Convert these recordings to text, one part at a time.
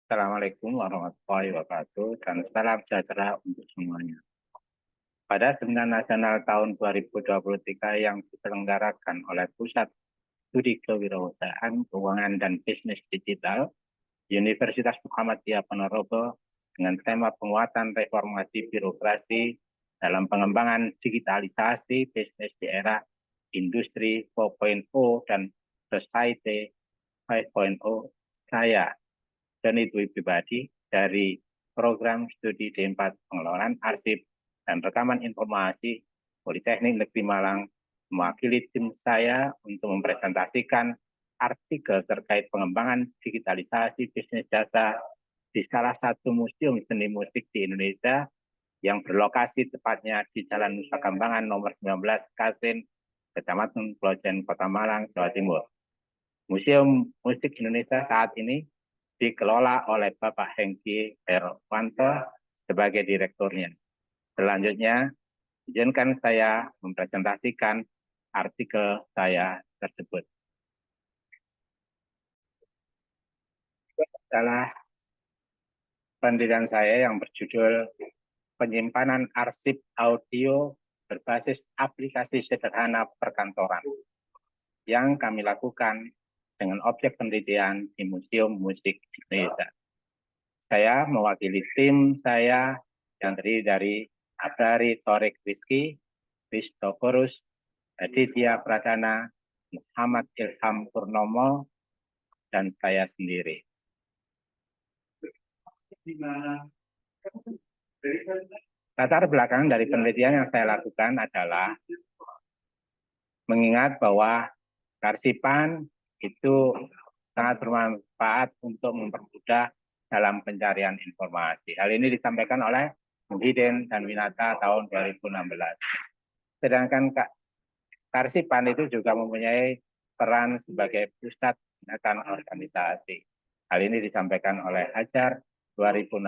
Assalamualaikum warahmatullahi wabarakatuh dan salam sejahtera untuk semuanya. Pada Seminar Nasional tahun 2023 yang diselenggarakan oleh Pusat Studi Kewirausahaan, Keuangan, dan Bisnis Digital, Universitas Muhammadiyah Ponorogo dengan tema penguatan reformasi birokrasi dalam pengembangan digitalisasi bisnis di era industri 4.0 dan society 5.0, saya dan itu pribadi dari program studi D4 pengelolaan arsip dan rekaman informasi Politeknik Negeri Malang mewakili tim saya untuk mempresentasikan artikel terkait pengembangan digitalisasi bisnis jasa di salah satu museum seni musik di Indonesia yang berlokasi tepatnya di Jalan Nusa Kambangan nomor 19 Kasin, Kecamatan Plojen, Kota Malang, Jawa Timur. Museum Musik Indonesia saat ini dikelola oleh Bapak Hengki Herwanto sebagai direkturnya. Selanjutnya, izinkan saya mempresentasikan artikel saya tersebut. Adalah penelitian saya yang berjudul Penyimpanan Arsip Audio Berbasis Aplikasi Sederhana Perkantoran yang kami lakukan dengan objek penelitian di Museum Musik Indonesia. Saya mewakili tim saya yang terdiri dari Abrari Torik Rizky, Christophorus, Aditya Pradana, Muhammad Ilham Purnomo, dan saya sendiri. Latar belakang dari penelitian yang saya lakukan adalah mengingat bahwa karsipan itu sangat bermanfaat untuk mempermudah dalam pencarian informasi. Hal ini disampaikan oleh Muhyiddin dan Winata tahun 2016. Sedangkan karsipan itu juga mempunyai peran sebagai pusat tindakan organisasi. Hal ini disampaikan oleh Hajar 2016.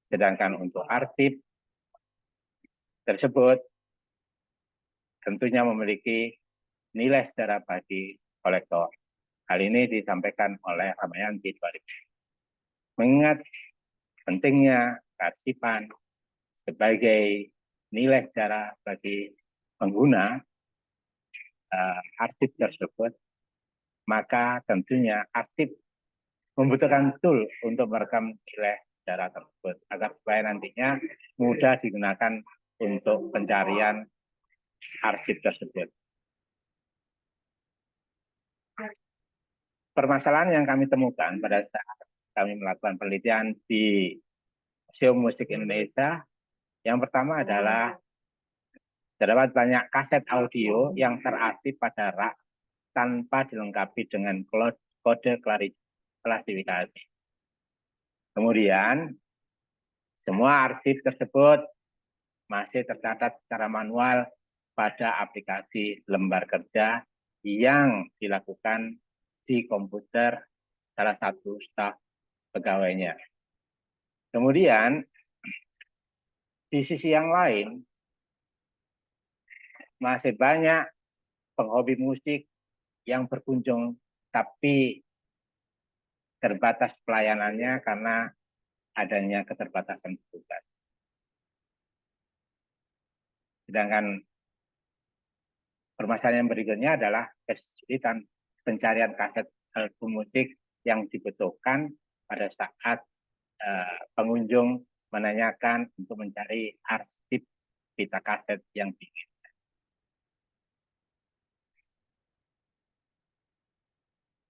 Sedangkan untuk arsip tersebut tentunya memiliki nilai sejarah bagi kolektor. Hal ini disampaikan oleh Ramayanti 2000. Mengingat pentingnya kearsipan sebagai nilai sejarah bagi pengguna arsip tersebut, maka tentunya arsip membutuhkan tool untuk merekam nilai sejarah tersebut agar supaya nantinya mudah digunakan untuk pencarian arsip tersebut. Permasalahan yang kami temukan pada saat kami melakukan penelitian di Museum Musik Indonesia, yang pertama adalah terdapat banyak kaset audio yang terarsip pada rak tanpa dilengkapi dengan kode klasifikasi. Kemudian, semua arsip tersebut masih tercatat secara manual pada aplikasi lembar kerja yang dilakukan di komputer salah satu staf pegawainya. Kemudian, di sisi yang lain, masih banyak penghobi musik yang berkunjung, tapi terbatas pelayanannya karena adanya keterbatasan petugas. Sedangkan permasalahan yang berikutnya adalah kesulitan pencarian kaset album musik yang dibutuhkan pada saat pengunjung menanyakan untuk mencari arsip pita kaset yang diinginkan.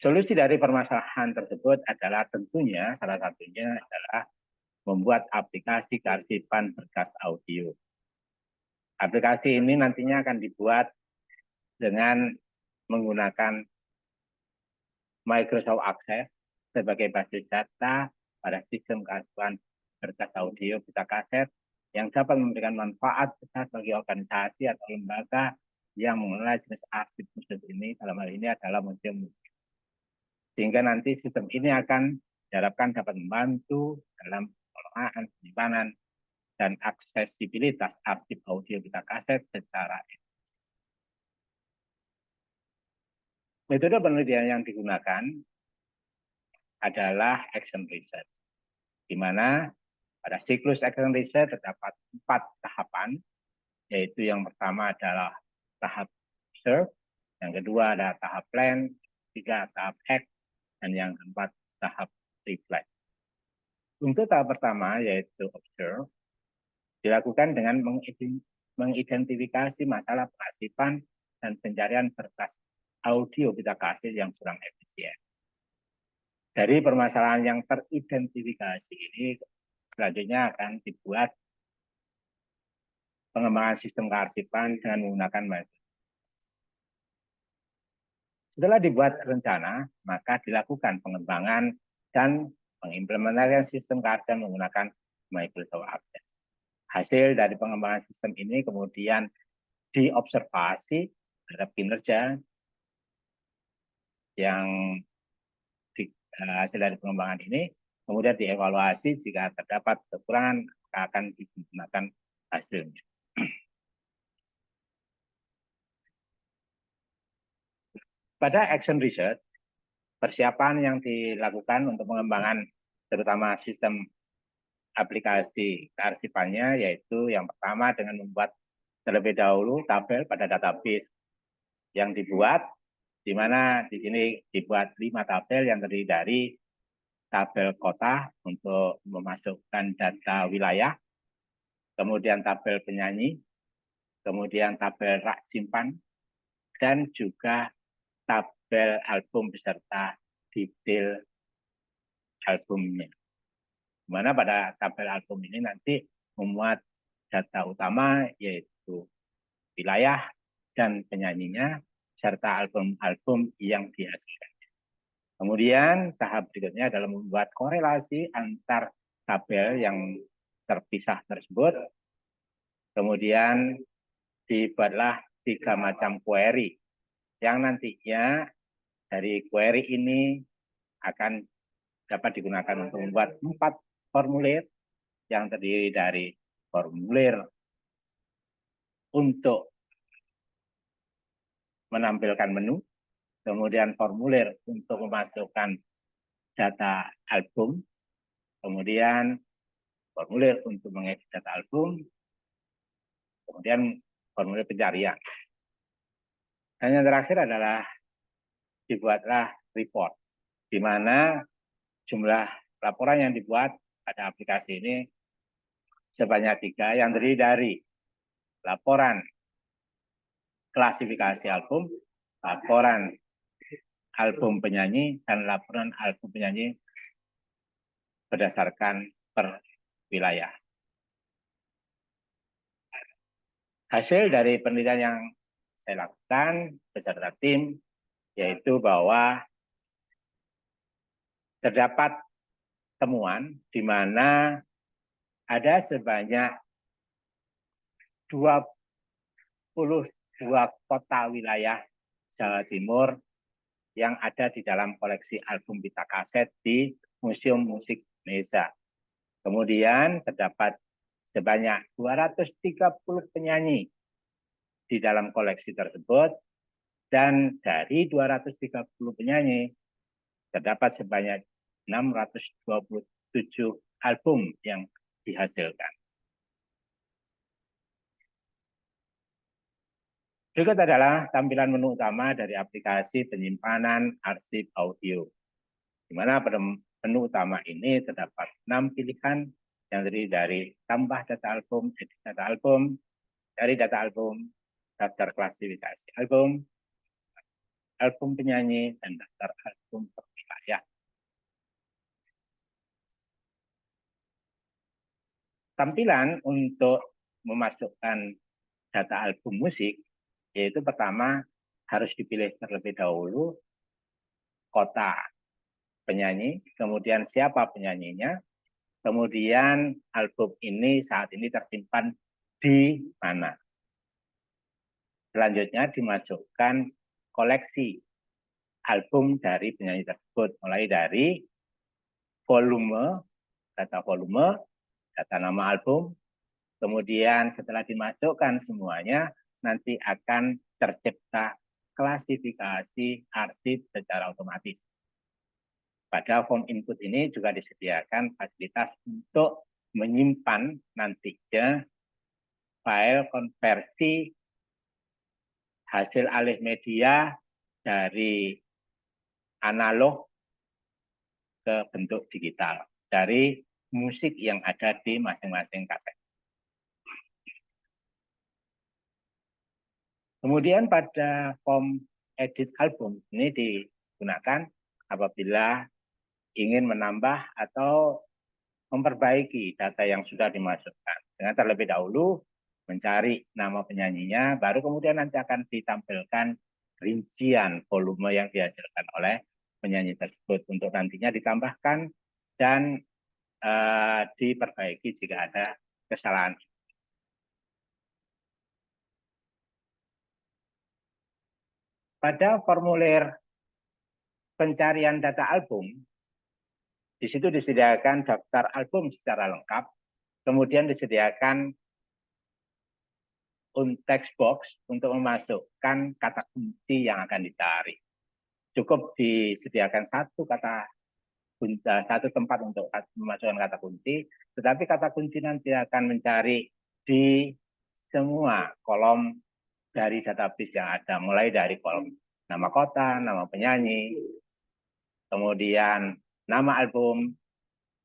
Solusi dari permasalahan tersebut adalah tentunya salah satunya adalah membuat aplikasi kearsipan berkas audio. Aplikasi ini nantinya akan dibuat dengan menggunakan Microsoft Access sebagai basis data pada sistem kearsipan berkas audio pita kaset yang dapat memberikan manfaat besar bagi organisasi atau lembaga yang mengelola jenis arsip musik ini, dalam hal ini adalah museum musik. Sehingga nanti sistem ini akan diharapkan dapat membantu dalam pengelolaan, penyimpanan, dan aksesibilitas arsip audio pita kaset secara metode penelitian yang digunakan adalah action research, di mana pada siklus action research terdapat 4 tahapan, yaitu yang pertama adalah tahap observe, yang kedua adalah tahap plan, ketiga tahap act, dan yang keempat tahap reflect. Untuk tahap pertama yaitu observe, dilakukan dengan mengidentifikasi masalah pengasipan dan pencarian berkas audio pita kaset yang kurang efisien. Dari permasalahan yang teridentifikasi ini, selanjutnya akan dibuat pengembangan sistem kearsipan dengan menggunakan metode. Setelah dibuat rencana, maka dilakukan pengembangan dan mengimplementasikan sistem kearsipan menggunakan Microsoft Access. Hasil dari pengembangan sistem ini kemudian diobservasi terhadap kinerja yang hasil dari pengembangan ini, kemudian dievaluasi jika terdapat kekurangan akan digunakan hasilnya. Pada action research, persiapan yang dilakukan untuk pengembangan terutama sistem aplikasi kearsipannya yaitu yang pertama dengan membuat terlebih dahulu tabel pada database yang dibuat, di mana di sini dibuat 5 tabel yang terdiri dari tabel kota untuk memasukkan data wilayah, kemudian tabel penyanyi, kemudian tabel rak simpan, dan juga tabel album beserta detail albumnya. Di mana pada tabel album ini nanti memuat data utama yaitu wilayah dan penyanyinya serta album-album yang dihasilkan. Kemudian tahap berikutnya adalah membuat korelasi antar tabel yang terpisah tersebut. Kemudian dibuatlah 3 macam query yang nantinya dari query ini akan dapat digunakan untuk membuat 4 formulir yang terdiri dari formulir untuk menampilkan menu, kemudian formulir untuk memasukkan data album, kemudian formulir untuk mengedit data album, kemudian formulir pencarian. Dan yang terakhir adalah dibuatlah report, di mana jumlah laporan yang dibuat pada aplikasi ini sebanyak 3 yang terdiri dari laporan klasifikasi album, laporan album penyanyi, dan laporan album penyanyi berdasarkan per wilayah. Hasil dari penelitian yang saya lakukan beserta tim, yaitu bahwa terdapat temuan di mana ada sebanyak 22 kota wilayah Jawa Timur yang ada di dalam koleksi album pita kaset di Museum Musik Indonesia. Kemudian terdapat sebanyak 230 penyanyi di dalam koleksi tersebut, dan dari 230 penyanyi terdapat sebanyak 627 album yang dihasilkan. Berikut adalah tampilan menu utama dari aplikasi penyimpanan arsip audio, di mana pada menu utama ini terdapat 6 pilihan yang terdiri dari tambah data album, edit data album, dari data album, daftar klasifikasi album, album penyanyi, dan daftar album per wilayah. Tampilan untuk memasukkan data album musik, yaitu pertama harus dipilih terlebih dahulu kota penyanyi, kemudian siapa penyanyinya, kemudian album ini saat ini tersimpan di mana. Selanjutnya dimasukkan koleksi album dari penyanyi tersebut, mulai dari volume, data volume, data nama album, kemudian setelah dimasukkan semuanya, nanti akan tercipta klasifikasi arsip secara otomatis. pada form input ini juga disediakan fasilitas untuk menyimpan nantinya file konversi hasil alih media dari analog ke bentuk digital dari musik yang ada di masing-masing kaset. Kemudian pada form edit album ini digunakan apabila ingin menambah atau memperbaiki data yang sudah dimasukkan. Dengan terlebih dahulu mencari nama penyanyinya, baru kemudian nanti akan ditampilkan rincian volume yang dihasilkan oleh penyanyi tersebut untuk nantinya ditambahkan dan diperbaiki jika ada kesalahan. Pada formulir pencarian data album, di situ disediakan daftar album secara lengkap, kemudian disediakan text box untuk memasukkan kata kunci yang akan dicari. Cukup disediakan satu tempat untuk memasukkan kata kunci, tetapi kata kunci nanti akan mencari di semua kolom dari database yang ada, mulai dari kolom nama kota, nama penyanyi, kemudian nama album,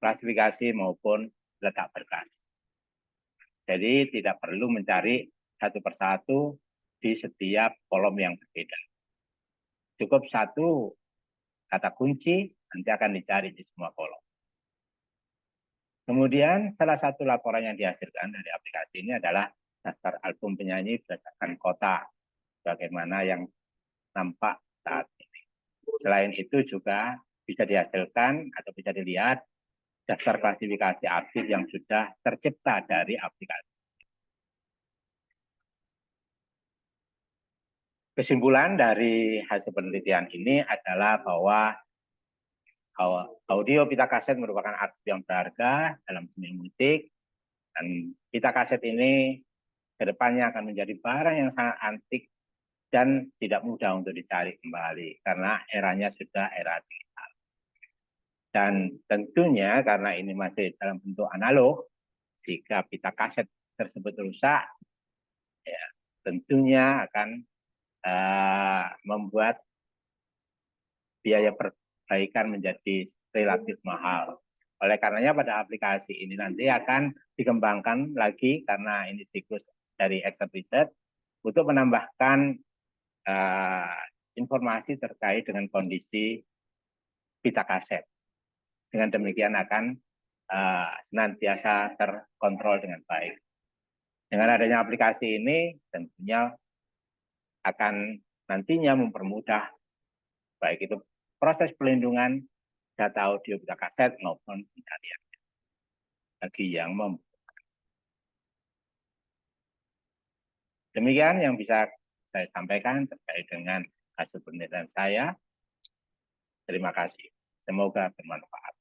klasifikasi maupun letak berkas. Jadi tidak perlu mencari satu persatu di setiap kolom yang berbeda. Cukup satu kata kunci, nanti akan dicari di semua kolom. Kemudian salah satu laporan yang dihasilkan dari aplikasi ini adalah daftar album penyanyi berdasarkan kota, bagaimana yang nampak saat ini. Selain itu juga bisa dihasilkan atau bisa dilihat daftar klasifikasi artis yang sudah tercipta dari aplikasi. Kesimpulan dari hasil penelitian ini adalah bahwa audio pita kaset merupakan arsip yang berharga dalam seni musik, dan pita kaset ini kedepannya akan menjadi barang yang sangat antik dan tidak mudah untuk dicari kembali karena eranya sudah era digital. Dan tentunya karena ini masih dalam bentuk analog, jika pita kaset tersebut rusak, ya, tentunya akan membuat biaya perbaikan menjadi relatif mahal. Oleh karenanya pada aplikasi ini nanti akan dikembangkan lagi karena ini siklus dari Excel Research untuk menambahkan informasi terkait dengan kondisi pita kaset. Dengan demikian akan senantiasa terkontrol dengan baik. Dengan adanya aplikasi ini tentunya akan nantinya mempermudah baik itu proses pelindungan data audio pita kaset maupun pencarian bagi yang membutuhkan. Demikian yang bisa saya sampaikan terkait dengan hasil penelitian saya. Terima kasih. Semoga bermanfaat.